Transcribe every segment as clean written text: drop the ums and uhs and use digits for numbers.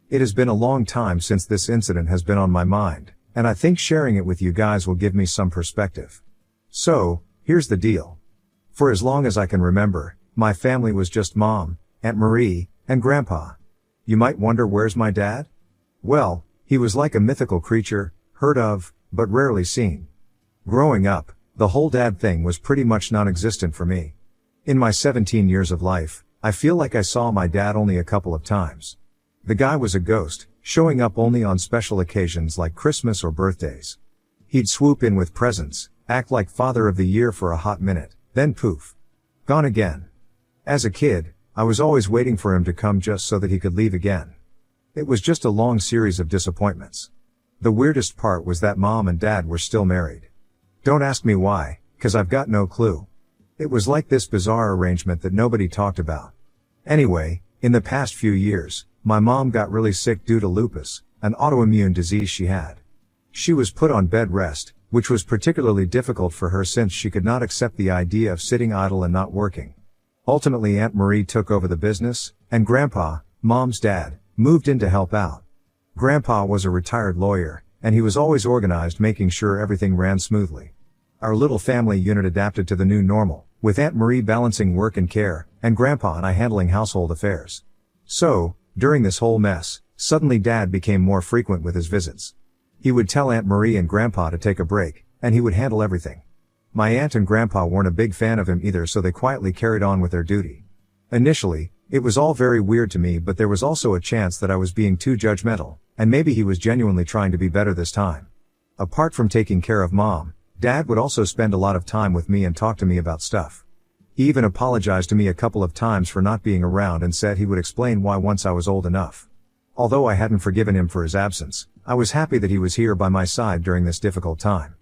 It has been a long time since this incident has been on my mind, and I think sharing it with you guys will give me some perspective. So, here's the deal. For as long as I can remember, my family was just Mom, Aunt Marie, and Grandpa. You might wonder, where's my dad? Well, he was like a mythical creature, heard of, but rarely seen. Growing up, the whole dad thing was pretty much non-existent for me. In my 17 years of life, I feel like I saw my dad only a couple of times. The guy was a ghost, showing up only on special occasions like Christmas or birthdays. He'd swoop in with presents, act like father of the year for a hot minute, then poof. Gone again. As a kid, I was always waiting for him to come just so that he could leave again. It was just a long series of disappointments. The weirdest part was that Mom and Dad were still married. Don't ask me why, 'cause I've got no clue. It was like this bizarre arrangement that nobody talked about. Anyway, in the past few years, my mom got really sick due to lupus, an autoimmune disease she had. She was put on bed rest, which was particularly difficult for her since she could not accept the idea of sitting idle and not working. Ultimately, Aunt Marie took over the business, and Grandpa, Mom's dad, moved in to help out. Grandpa was a retired lawyer, and he was always organized, making sure everything ran smoothly. Our little family unit adapted to the new normal, with Aunt Marie balancing work and care, and Grandpa and I handling household affairs. So, during this whole mess, suddenly Dad became more frequent with his visits. He would tell Aunt Marie and Grandpa to take a break, and he would handle everything. My aunt and Grandpa weren't a big fan of him either, so they quietly carried on with their duty. Initially, it was all very weird to me, but there was also a chance that I was being too judgmental, and maybe he was genuinely trying to be better this time. Apart from taking care of Mom, Dad would also spend a lot of time with me and talk to me about stuff. He even apologized to me a couple of times for not being around and said he would explain why once I was old enough. Although I hadn't forgiven him for his absence, I was happy that he was here by my side during this difficult time.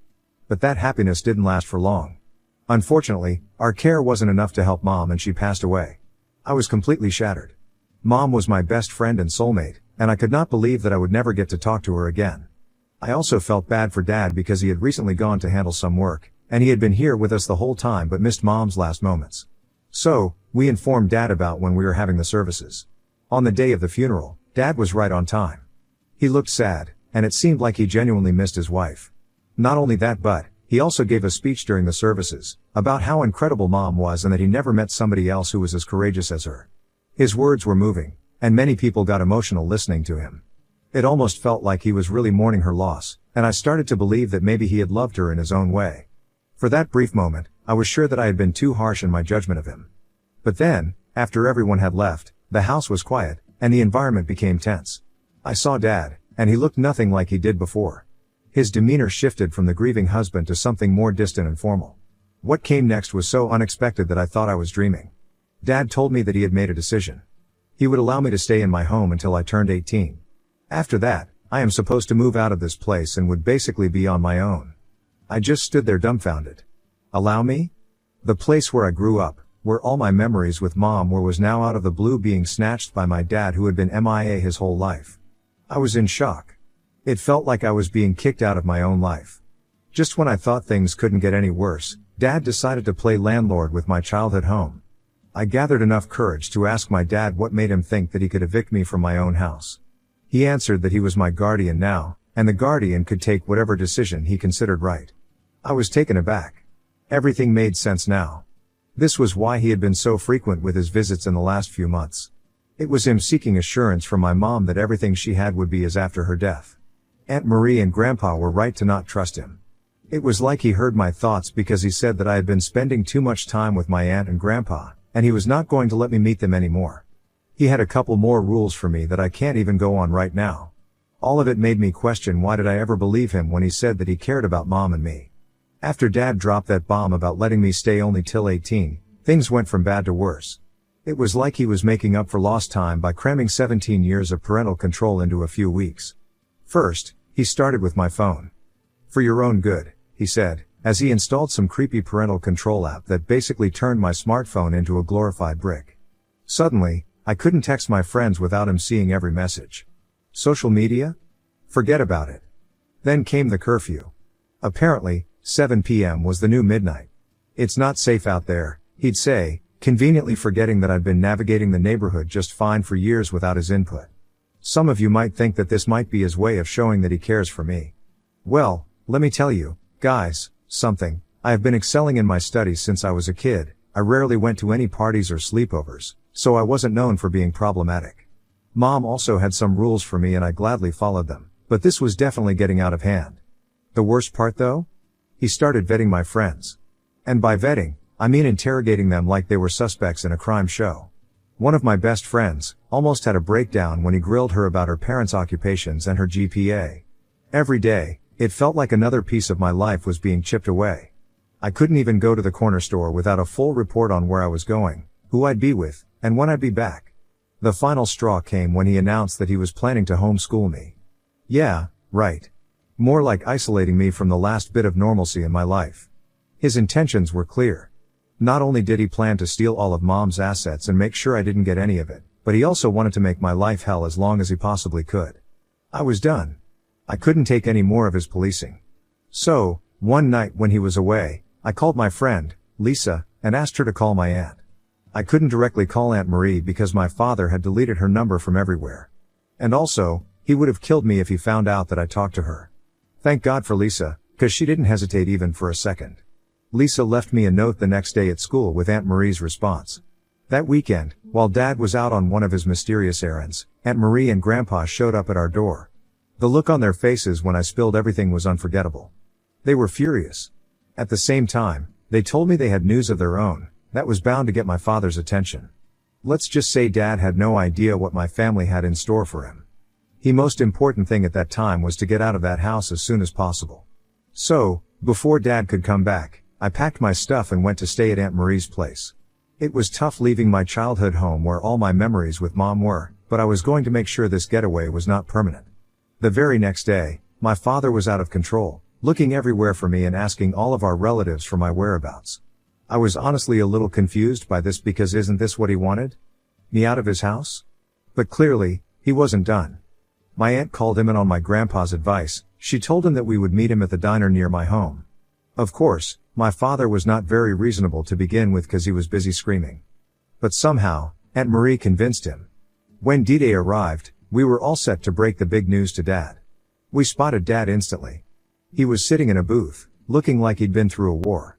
But that happiness didn't last for long. Unfortunately, our care wasn't enough to help Mom, and she passed away. I was completely shattered. Mom was my best friend and soulmate, and I could not believe that I would never get to talk to her again. I also felt bad for Dad because he had recently gone to handle some work, and he had been here with us the whole time but missed Mom's last moments. So, we informed Dad about when we were having the services. On the day of the funeral, Dad was right on time. He looked sad, and it seemed like he genuinely missed his wife. Not only that, but he also gave a speech during the services about how incredible Mom was and that he never met somebody else who was as courageous as her. His words were moving, and many people got emotional listening to him. It almost felt like he was really mourning her loss, and I started to believe that maybe he had loved her in his own way. For that brief moment, I was sure that I had been too harsh in my judgment of him. But then, after everyone had left, the house was quiet, and the environment became tense. I saw Dad, and he looked nothing like he did before. His demeanor shifted from the grieving husband to something more distant and formal. What came next was so unexpected that I thought I was dreaming. Dad told me that he had made a decision. He would allow me to stay in my home until I turned 18. After that, I am supposed to move out of this place and would basically be on my own. I just stood there dumbfounded. Allow me? The place where I grew up, where all my memories with Mom were, was now out of the blue being snatched by my dad, who had been MIA his whole life. I was in shock. It felt like I was being kicked out of my own life. Just when I thought things couldn't get any worse, Dad decided to play landlord with my childhood home. I gathered enough courage to ask my dad what made him think that he could evict me from my own house. He answered that he was my guardian now, and the guardian could take whatever decision he considered right. I was taken aback. Everything made sense now. This was why he had been so frequent with his visits in the last few months. It was him seeking assurance from my mom that everything she had would be as after her death. Aunt Marie and Grandpa were right to not trust him. It was like he heard my thoughts, because he said that I had been spending too much time with my aunt and Grandpa, and he was not going to let me meet them anymore. He had a couple more rules for me that I can't even go on right now. All of it made me question, why did I ever believe him when he said that he cared about Mom and me? After Dad dropped that bomb about letting me stay only till 18, things went from bad to worse. It was like he was making up for lost time by cramming 17 years of parental control into a few weeks. First, he started with my phone. For your own good, he said, as he installed some creepy parental control app that basically turned my smartphone into a glorified brick. Suddenly, I couldn't text my friends without him seeing every message. Social media? Forget about it. Then came the curfew. Apparently, 7 p.m. was the new midnight. It's not safe out there, he'd say, conveniently forgetting that I'd been navigating the neighborhood just fine for years without his input. Some of you might think that this might be his way of showing that he cares for me. Well, let me tell you, guys, something. I have been excelling in my studies since I was a kid. I rarely went to any parties or sleepovers, so I wasn't known for being problematic. Mom also had some rules for me and I gladly followed them, but this was definitely getting out of hand. The worst part though? He started vetting my friends. And by vetting, I mean interrogating them like they were suspects in a crime show. One of my best friends almost had a breakdown when he grilled her about her parents' occupations and her GPA. Every day, it felt like another piece of my life was being chipped away. I couldn't even go to the corner store without a full report on where I was going, who I'd be with, and when I'd be back. The final straw came when he announced that he was planning to homeschool me. Yeah, right. More like isolating me from the last bit of normalcy in my life. His intentions were clear. Not only did he plan to steal all of Mom's assets and make sure I didn't get any of it, but he also wanted to make my life hell as long as he possibly could. I was done. I couldn't take any more of his policing. So, one night when he was away, I called my friend, Lisa, and asked her to call my aunt. I couldn't directly call Aunt Marie because my father had deleted her number from everywhere. And also, he would have killed me if he found out that I talked to her. Thank God for Lisa, 'cause she didn't hesitate even for a second. Lisa left me a note the next day at school with Aunt Marie's response. That weekend, while Dad was out on one of his mysterious errands, Aunt Marie and Grandpa showed up at our door. The look on their faces when I spilled everything was unforgettable. They were furious. At the same time, they told me they had news of their own that was bound to get my father's attention. Let's just say Dad had no idea what my family had in store for him. The most important thing at that time was to get out of that house as soon as possible. So, before Dad could come back, I packed my stuff and went to stay at Aunt Marie's place. It was tough leaving my childhood home where all my memories with Mom were, but I was going to make sure this getaway was not permanent. The very next day, my father was out of control, looking everywhere for me and asking all of our relatives for my whereabouts. I was honestly a little confused by this because isn't this what he wanted? Me out of his house? But clearly, he wasn't done. My aunt called him in on my grandpa's advice. She told him that we would meet him at the diner near my home. Of course, my father was not very reasonable to begin with because he was busy screaming. But somehow, Aunt Marie convinced him. When D-Day arrived, we were all set to break the big news to Dad. We spotted Dad instantly. He was sitting in a booth, looking like he'd been through a war.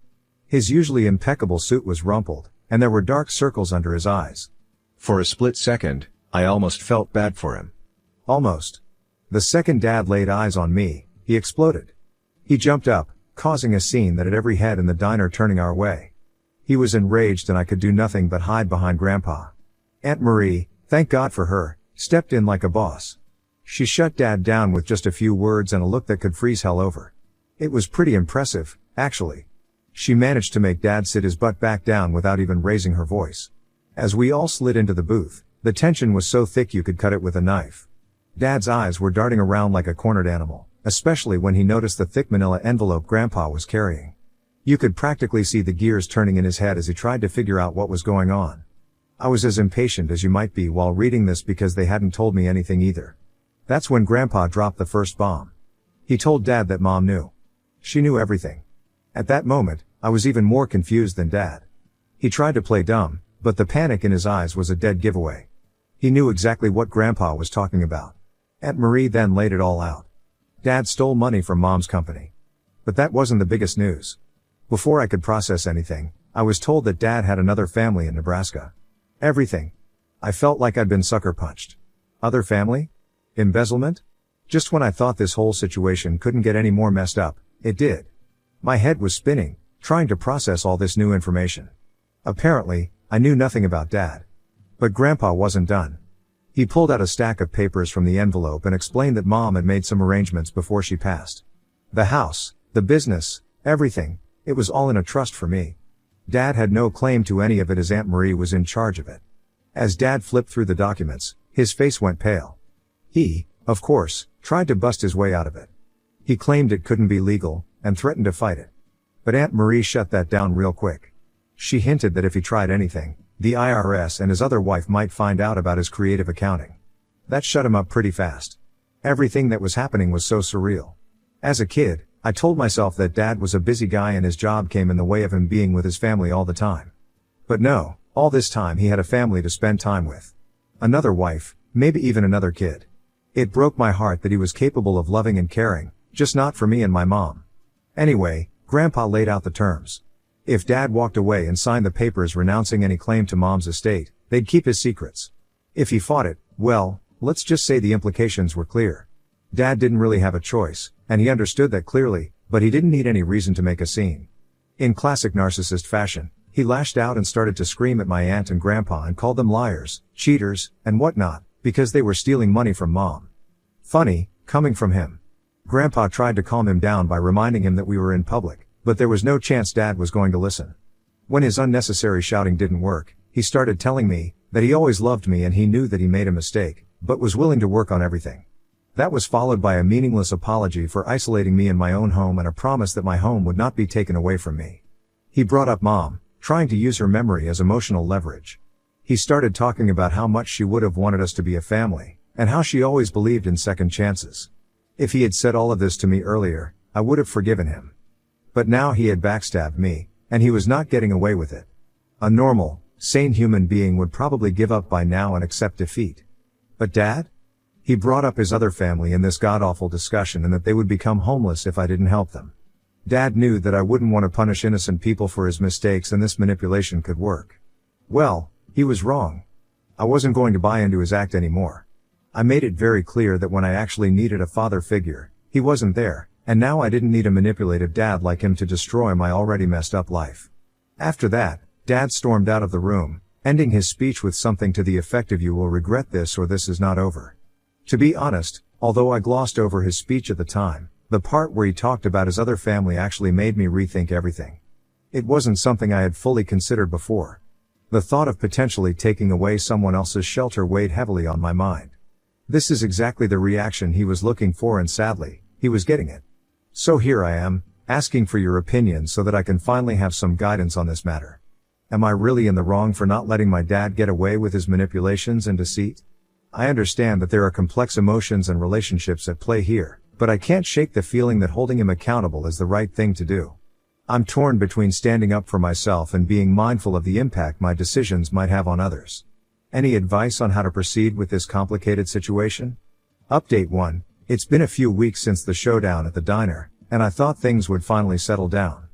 His usually impeccable suit was rumpled, and there were dark circles under his eyes. For a split second, I almost felt bad for him. Almost. The second Dad laid eyes on me, he exploded. He jumped up, causing a scene that had every head in the diner turning our way. He was enraged and I could do nothing but hide behind Grandpa. Aunt Marie, thank God for her, stepped in like a boss. She shut Dad down with just a few words and a look that could freeze hell over. It was pretty impressive, actually. She managed to make Dad sit his butt back down without even raising her voice. As we all slid into the booth, the tension was so thick you could cut it with a knife. Dad's eyes were darting around like a cornered animal, especially when he noticed the thick manila envelope Grandpa was carrying. You could practically see the gears turning in his head as he tried to figure out what was going on. I was as impatient as you might be while reading this because they hadn't told me anything either. That's when Grandpa dropped the first bomb. He told Dad that Mom knew. She knew everything. At that moment, I was even more confused than Dad. He tried to play dumb, but the panic in his eyes was a dead giveaway. He knew exactly what Grandpa was talking about. Aunt Marie then laid it all out. Dad stole money from Mom's company. But that wasn't the biggest news. Before I could process anything, I was told that Dad had another family in Nebraska. Everything. I felt like I'd been sucker punched. Other family? Embezzlement? Just when I thought this whole situation couldn't get any more messed up, it did. My head was spinning, trying to process all this new information. Apparently, I knew nothing about Dad. But Grandpa wasn't done. He pulled out a stack of papers from the envelope and explained that Mom had made some arrangements before she passed. The house, the business, everything, it was all in a trust for me. Dad had no claim to any of it as Aunt Marie was in charge of it. As Dad flipped through the documents, his face went pale. He, of course, tried to bust his way out of it. He claimed it couldn't be legal, and threatened to fight it. But Aunt Marie shut that down real quick. She hinted that if he tried anything, the IRS and his other wife might find out about his creative accounting. That shut him up pretty fast. Everything that was happening was so surreal. As a kid, I told myself that Dad was a busy guy and his job came in the way of him being with his family all the time. But no, all this time he had a family to spend time with. Another wife, maybe even another kid. It broke my heart that he was capable of loving and caring, just not for me and my mom. Anyway, Grandpa laid out the terms. If Dad walked away and signed the papers renouncing any claim to Mom's estate, they'd keep his secrets. If he fought it, well, let's just say the implications were clear. Dad didn't really have a choice, and he understood that clearly, but he didn't need any reason to make a scene. In classic narcissist fashion, he lashed out and started to scream at my aunt and grandpa and called them liars, cheaters, and whatnot, because they were stealing money from Mom. Funny, coming from him. Grandpa tried to calm him down by reminding him that we were in public, but there was no chance Dad was going to listen. When his unnecessary shouting didn't work, he started telling me that he always loved me and he knew that he made a mistake, but was willing to work on everything. That was followed by a meaningless apology for isolating me in my own home and a promise that my home would not be taken away from me. He brought up Mom, trying to use her memory as emotional leverage. He started talking about how much she would have wanted us to be a family, and how she always believed in second chances. If he had said all of this to me earlier, I would have forgiven him. But now he had backstabbed me, and he was not getting away with it. A normal, sane human being would probably give up by now and accept defeat. But Dad? He brought up his other family in this god-awful discussion and that they would become homeless if I didn't help them. Dad knew that I wouldn't want to punish innocent people for his mistakes and this manipulation could work. Well, he was wrong. I wasn't going to buy into his act anymore. I made it very clear that when I actually needed a father figure, he wasn't there, and now I didn't need a manipulative dad like him to destroy my already messed up life. After that, Dad stormed out of the room, ending his speech with something to the effect of "You will regret this or this is not over." To be honest, although I glossed over his speech at the time, the part where he talked about his other family actually made me rethink everything. It wasn't something I had fully considered before. The thought of potentially taking away someone else's shelter weighed heavily on my mind. This is exactly the reaction he was looking for and sadly, he was getting it. So here I am, asking for your opinion so that I can finally have some guidance on this matter. Am I really in the wrong for not letting my dad get away with his manipulations and deceit? I understand that there are complex emotions and relationships at play here, but I can't shake the feeling that holding him accountable is the right thing to do. I'm torn between standing up for myself and being mindful of the impact my decisions might have on others. Any advice on how to proceed with this complicated situation? Update 1. It's been a few weeks since the showdown at the diner, and I thought things would finally settle down.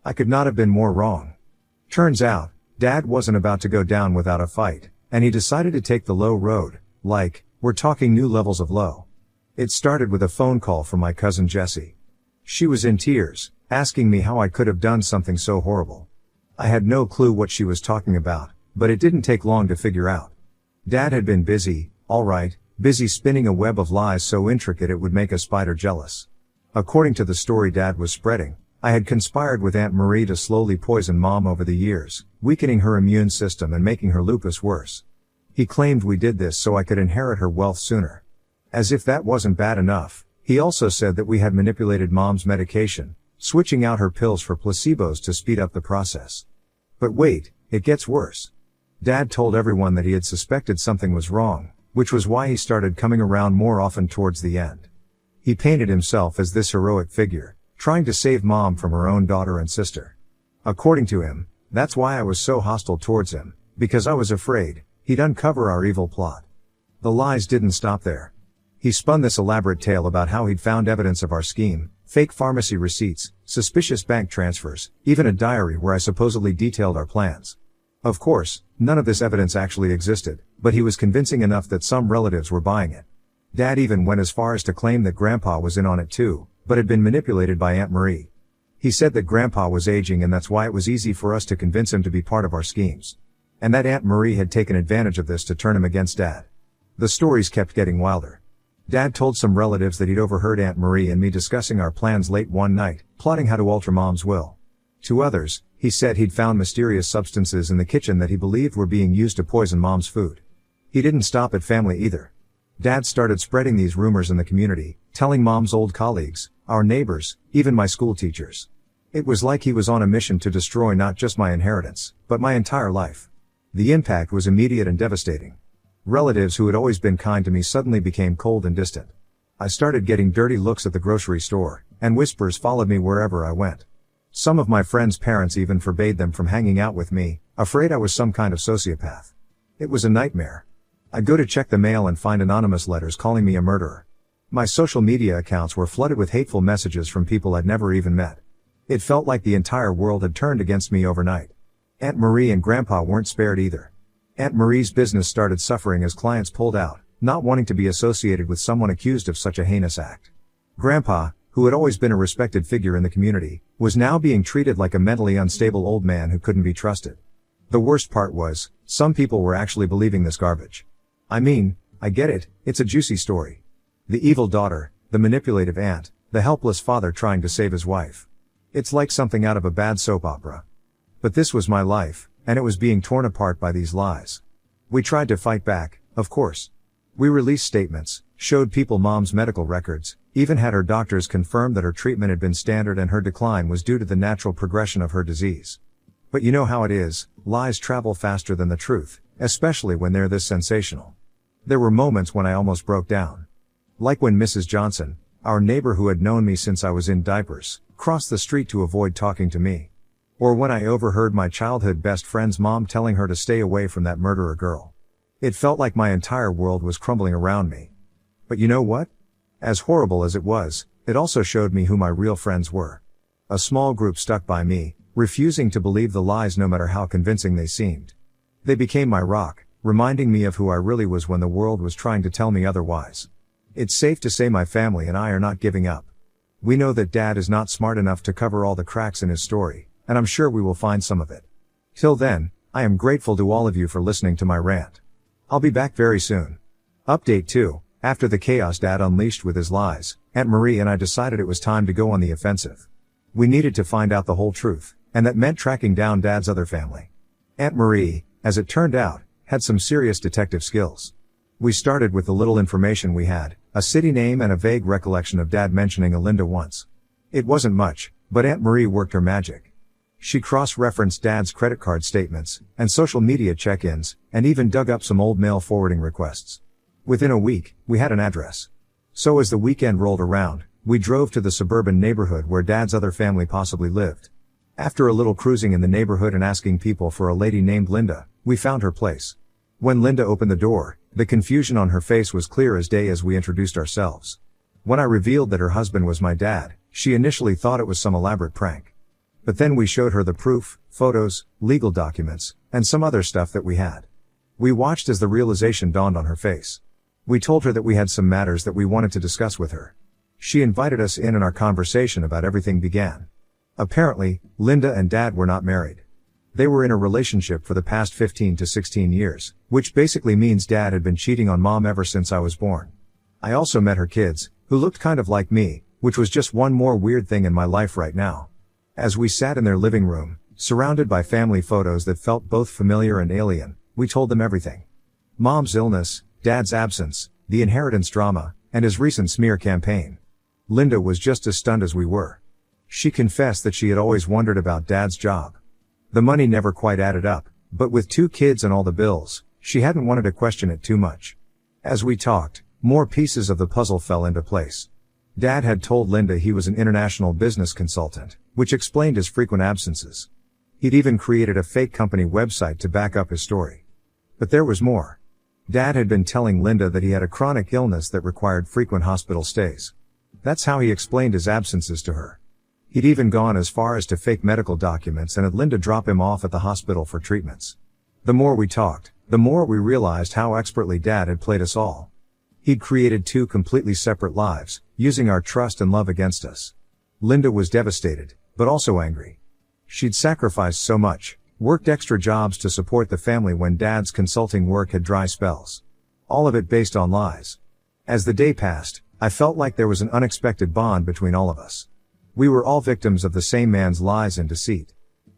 I could not have been more wrong. Turns out, Dad wasn't about to go down without a fight, and he decided to take the low road, like, we're talking new levels of low. It started with a phone call from my cousin Jessie. She was in tears, asking me how I could have done something so horrible. I had no clue what she was talking about, but it didn't take long to figure out. Dad had been busy, alright, busy spinning a web of lies so intricate it would make a spider jealous. According to the story Dad was spreading, I had conspired with Aunt Marie to slowly poison Mom over the years, weakening her immune system and making her lupus worse. He claimed we did this so I could inherit her wealth sooner. As if that wasn't bad enough, he also said that we had manipulated Mom's medication, switching out her pills for placebos to speed up the process. But wait, it gets worse. Dad told everyone that he had suspected something was wrong, which was why he started coming around more often towards the end. He painted himself as this heroic figure, trying to save Mom from her own daughter and sister. According to him, that's why I was so hostile towards him, because I was afraid he'd uncover our evil plot. The lies didn't stop there. He spun this elaborate tale about how he'd found evidence of our scheme, fake pharmacy receipts, suspicious bank transfers, even a diary where I supposedly detailed our plans. Of course, none of this evidence actually existed, but he was convincing enough that some relatives were buying it. Dad even went as far as to claim that Grandpa was in on it too, but had been manipulated by Aunt Marie. He said that Grandpa was aging and that's why it was easy for us to convince him to be part of our schemes. And that Aunt Marie had taken advantage of this to turn him against Dad. The stories kept getting wilder. Dad told some relatives that he'd overheard Aunt Marie and me discussing our plans late one night, plotting how to alter Mom's will. To others, he said he'd found mysterious substances in the kitchen that he believed were being used to poison Mom's food. He didn't stop at family either. Dad started spreading these rumors in the community, telling Mom's old colleagues, our neighbors, even my school teachers. It was like he was on a mission to destroy not just my inheritance, but my entire life. The impact was immediate and devastating. Relatives who had always been kind to me suddenly became cold and distant. I started getting dirty looks at the grocery store, and whispers followed me wherever I went. Some of my friends' parents even forbade them from hanging out with me, afraid I was some kind of sociopath. It was a nightmare. I'd go to check the mail and find anonymous letters calling me a murderer. My social media accounts were flooded with hateful messages from people I'd never even met. It felt like the entire world had turned against me overnight. Aunt Marie and Grandpa weren't spared either. Aunt Marie's business started suffering as clients pulled out, not wanting to be associated with someone accused of such a heinous act. Grandpa, who had always been a respected figure in the community, was now being treated like a mentally unstable old man who couldn't be trusted. The worst part was, some people were actually believing this garbage. I mean, I get it, it's a juicy story. The evil daughter, the manipulative aunt, the helpless father trying to save his wife. It's like something out of a bad soap opera. But this was my life, and it was being torn apart by these lies. We tried to fight back, of course. We released statements, showed people Mom's medical records, even had her doctors confirm that her treatment had been standard and her decline was due to the natural progression of her disease. But you know how it is, lies travel faster than the truth, especially when they're this sensational. There were moments when I almost broke down. Like when Mrs. Johnson, our neighbor who had known me since I was in diapers, crossed the street to avoid talking to me. Or when I overheard my childhood best friend's mom telling her to stay away from that murderer girl. It felt like my entire world was crumbling around me. But you know what? As horrible as it was, it also showed me who my real friends were. A small group stuck by me, refusing to believe the lies no matter how convincing they seemed. They became my rock, reminding me of who I really was when the world was trying to tell me otherwise. It's safe to say my family and I are not giving up. We know that Dad is not smart enough to cover all the cracks in his story, and I'm sure we will find some of it. Till then, I am grateful to all of you for listening to my rant. I'll be back very soon. Update 2. After the chaos Dad unleashed with his lies, Aunt Marie and I decided it was time to go on the offensive. We needed to find out the whole truth, and that meant tracking down Dad's other family. Aunt Marie, as it turned out, had some serious detective skills. We started with the little information we had, a city name and a vague recollection of Dad mentioning Alinda once. It wasn't much, but Aunt Marie worked her magic. She cross-referenced Dad's credit card statements, and social media check-ins, and even dug up some old mail forwarding requests. Within a week, we had an address. So as the weekend rolled around, we drove to the suburban neighborhood where Dad's other family possibly lived. After a little cruising in the neighborhood and asking people for a lady named Linda, we found her place. When Linda opened the door, the confusion on her face was clear as day as we introduced ourselves. When I revealed that her husband was my dad, she initially thought it was some elaborate prank. But then we showed her the proof, photos, legal documents, and some other stuff that we had. We watched as the realization dawned on her face. We told her that we had some matters that we wanted to discuss with her. She invited us in and our conversation about everything began. Apparently, Linda and Dad were not married. They were in a relationship for the past 15 to 16 years, which basically means Dad had been cheating on Mom ever since I was born. I also met her kids, who looked kind of like me, which was just one more weird thing in my life right now. As we sat in their living room, surrounded by family photos that felt both familiar and alien, we told them everything. Mom's illness, Dad's absence, the inheritance drama, and his recent smear campaign. Linda was just as stunned as we were. She confessed that she had always wondered about Dad's job. The money never quite added up, but with 2 kids and all the bills, she hadn't wanted to question it too much. As we talked, more pieces of the puzzle fell into place. Dad had told Linda he was an international business consultant, which explained his frequent absences. He'd even created a fake company website to back up his story. But there was more. Dad had been telling Linda that he had a chronic illness that required frequent hospital stays. That's how he explained his absences to her. He'd even gone as far as to fake medical documents and had Linda drop him off at the hospital for treatments. The more we talked, the more we realized how expertly Dad had played us all. He'd created 2 completely separate lives, using our trust and love against us. Linda was devastated, but also angry. She'd sacrificed so much, worked extra jobs to support the family when Dad's consulting work had dry spells. All of it based on lies. As the day passed, I felt like there was an unexpected bond between all of us. We were all victims of the same man's lies and deceit.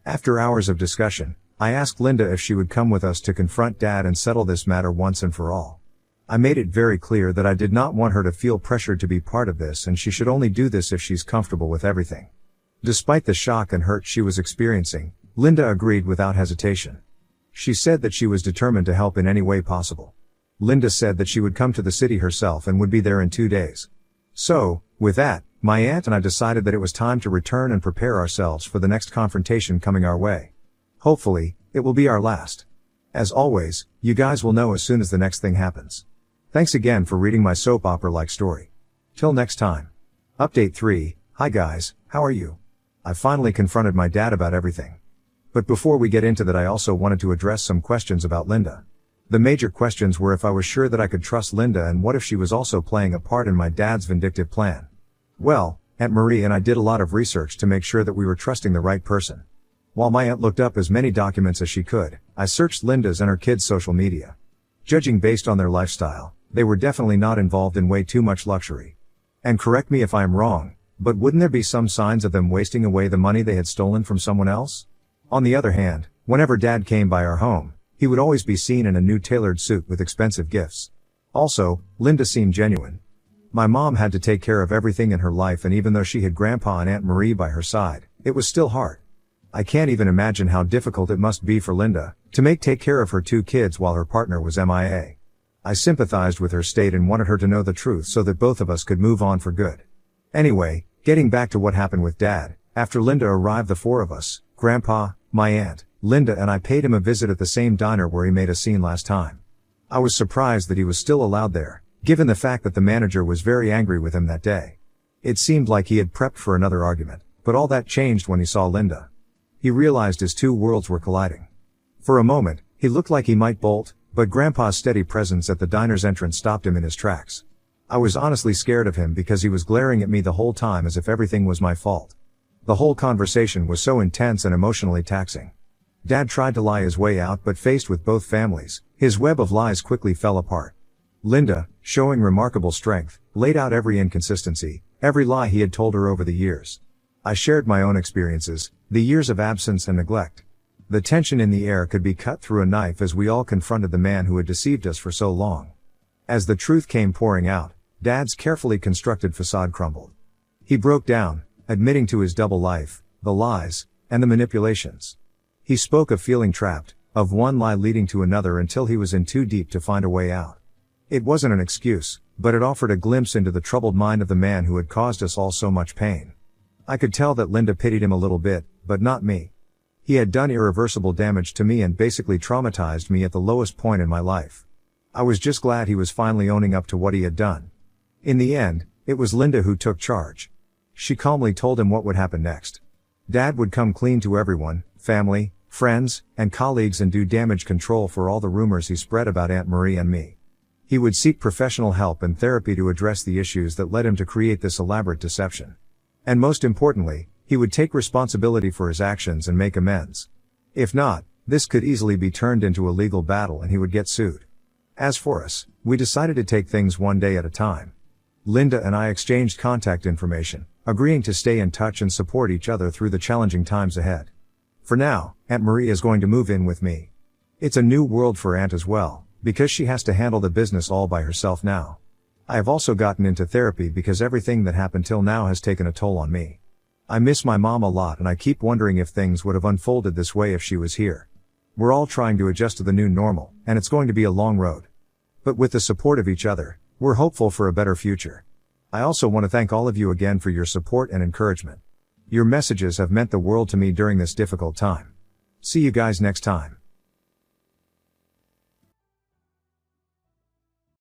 After hours of discussion, I asked Linda if she would come with us to confront Dad and settle this matter once and for all. I made it very clear that I did not want her to feel pressured to be part of this and she should only do this if she's comfortable with everything. Despite the shock and hurt she was experiencing, Linda agreed without hesitation. She said that she was determined to help in any way possible. Linda said that she would come to the city herself and would be there in 2 days. So, with that, my aunt and I decided that it was time to return and prepare ourselves for the next confrontation coming our way. Hopefully, it will be our last. As always, you guys will know as soon as the next thing happens. Thanks again for reading my soap opera-like story. Till next time. Update 3, hi guys, how are you? I finally confronted my dad about everything. But before we get into that, I also wanted to address some questions about Linda. The major questions were if I was sure that I could trust Linda, and what if she was also playing a part in my dad's vindictive plan. Well, Aunt Marie and I did a lot of research to make sure that we were trusting the right person. While my aunt looked up as many documents as she could, I searched Linda's and her kids' social media. Judging based on their lifestyle, they were definitely not involved in way too much luxury. And correct me if I am wrong, but wouldn't there be some signs of them wasting away the money they had stolen from someone else? On the other hand, whenever Dad came by our home, he would always be seen in a new tailored suit with expensive gifts. Also, Linda seemed genuine. My mom had to take care of everything in her life, and even though she had Grandpa and Aunt Marie by her side, it was still hard. I can't even imagine how difficult it must be for Linda to take care of her 2 kids while her partner was MIA. I sympathized with her state and wanted her to know the truth so that both of us could move on for good. Anyway, getting back to what happened with Dad, after Linda arrived, the 4 of us, Grandpa, my aunt, Linda and I, paid him a visit at the same diner where he made a scene last time. I was surprised that he was still allowed there, given the fact that the manager was very angry with him that day. It seemed like he had prepped for another argument, but all that changed when he saw Linda. He realized his 2 worlds were colliding. For a moment, he looked like he might bolt, but Grandpa's steady presence at the diner's entrance stopped him in his tracks. I was honestly scared of him because he was glaring at me the whole time as if everything was my fault. The whole conversation was so intense and emotionally taxing. Dad tried to lie his way out, but faced with both families, his web of lies quickly fell apart. Linda, showing remarkable strength, laid out every inconsistency, every lie he had told her over the years. I shared my own experiences, the years of absence and neglect. The tension in the air could be cut through a knife as we all confronted the man who had deceived us for so long. As the truth came pouring out, Dad's carefully constructed facade crumbled. He broke down, admitting to his double life, the lies, and the manipulations. He spoke of feeling trapped, of one lie leading to another until he was in too deep to find a way out. It wasn't an excuse, but it offered a glimpse into the troubled mind of the man who had caused us all so much pain. I could tell that Linda pitied him a little bit, but not me. He had done irreversible damage to me and basically traumatized me at the lowest point in my life. I was just glad he was finally owning up to what he had done. In the end, it was Linda who took charge. She calmly told him what would happen next. Dad would come clean to everyone, family, friends, and colleagues, and do damage control for all the rumors he spread about Aunt Marie and me. He would seek professional help and therapy to address the issues that led him to create this elaborate deception. And most importantly, he would take responsibility for his actions and make amends. If not, this could easily be turned into a legal battle and he would get sued. As for us, we decided to take things one day at a time. Linda and I exchanged contact information, agreeing to stay in touch and support each other through the challenging times ahead. For now, Aunt Marie is going to move in with me. It's a new world for Aunt as well, because she has to handle the business all by herself now. I have also gotten into therapy because everything that happened till now has taken a toll on me. I miss my mom a lot, and I keep wondering if things would have unfolded this way if she was here. We're all trying to adjust to the new normal, and it's going to be a long road. But with the support of each other, we're hopeful for a better future. I also want to thank all of you again for your support and encouragement. Your messages have meant the world to me during this difficult time. See you guys next time.